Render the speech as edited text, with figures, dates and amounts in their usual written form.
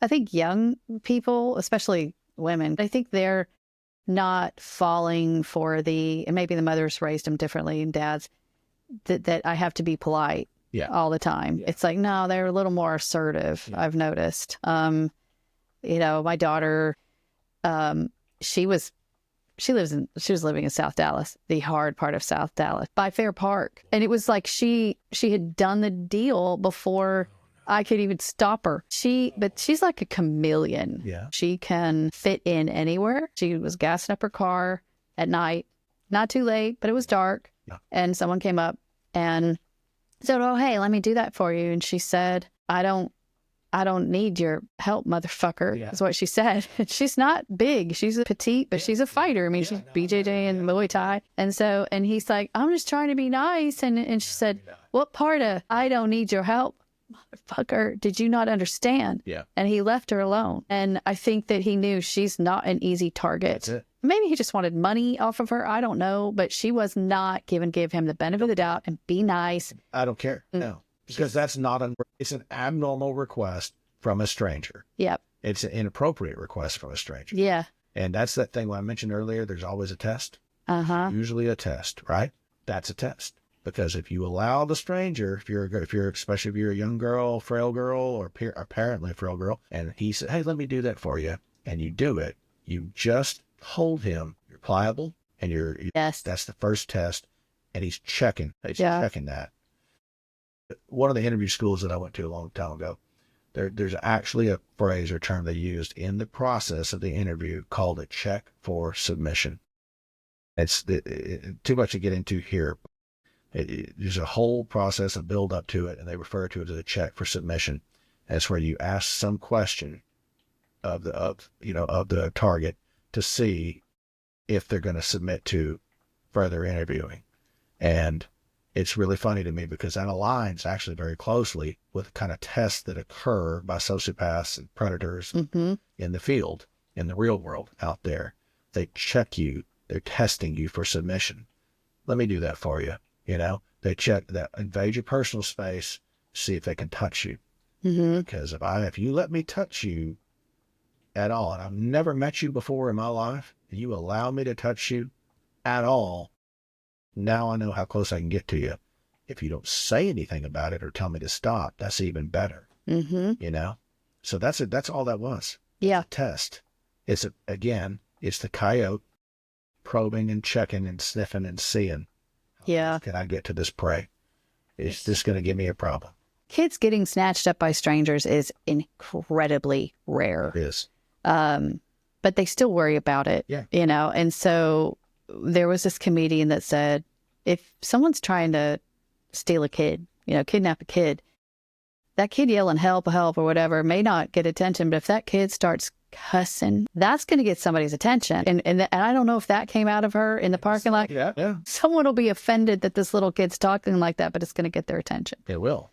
I think young people, especially women, I think they're not falling for and maybe the mothers raised them differently and dads, that I have to be polite all the time. It's like, no, they're a little more assertive. I've noticed. My daughter, she was living in South Dallas, the hard part of South Dallas, by Fair Park. And it was like she had done the deal before I could even stop her. But she's like a chameleon. Yeah. She can fit in anywhere. She was gassing up her car at night, not too late, but it was dark. Yeah. And someone came up and said, "Oh, hey, let me do that for you." And she said, I don't need your help, motherfucker, is what she said. She's not big. She's a petite, but she's a fighter. I mean, she's BJJ and Muay Thai. And he's like, "I'm just trying to be nice." And she said, "What part of I don't need your help, motherfucker, did you not understand?" Yeah. And he left her alone. And I think that he knew she's not an easy target. That's it. Maybe he just wanted money off of her. I don't know. But she was not give him the benefit of the doubt and be nice. I don't care. No. Because that's it's an abnormal request from a stranger. Yep. It's an inappropriate request from a stranger. Yeah. And that's that thing I mentioned earlier. There's always a test. Uh-huh. Usually a test, right? That's a test. Because if you allow the stranger, especially if you're a young girl, frail girl, or apparently a frail girl, and he said, "Hey, let me do that for you," and you do it, you just hold him. You're pliable, and Yes. that's the first test, and he's checking. Checking that. One of the interview schools that I went to a long time ago, there's actually a phrase or term they used in the process of the interview called a check for submission. It's too much to get into here. There's a whole process of build up to it, and they refer to it as a check for submission. That's where you ask some question of the target to see if they're going to submit to further interviewing. And it's really funny to me because that aligns actually very closely with kind of tests that occur by sociopaths and predators in the field, in the real world out there. They check you. They're testing you for submission. Let me do that for you. They check that, invade your personal space, see if they can touch you. Because if you let me touch you at all, and I've never met you before in my life, and you allow me to touch you at all, now I know how close I can get to you. If you don't say anything about it or tell me to stop, that's even better. So that's all that was. Yeah. Test. It's the coyote probing and checking and sniffing and seeing. Yeah. Can I get to this prey? Is this going to give me a problem? Kids getting snatched up by strangers is incredibly rare. It is. But they still worry about it. Yeah. And so there was this comedian that said, if someone's trying to steal a kid, kidnap a kid, that kid yelling help, help, or whatever may not get attention. But if that kid starts cussing, that's going to get somebody's attention. And I don't know if that came out of her in the parking lot. Yeah. Someone will be offended that this little kid's talking like that, but it's going to get their attention. It will.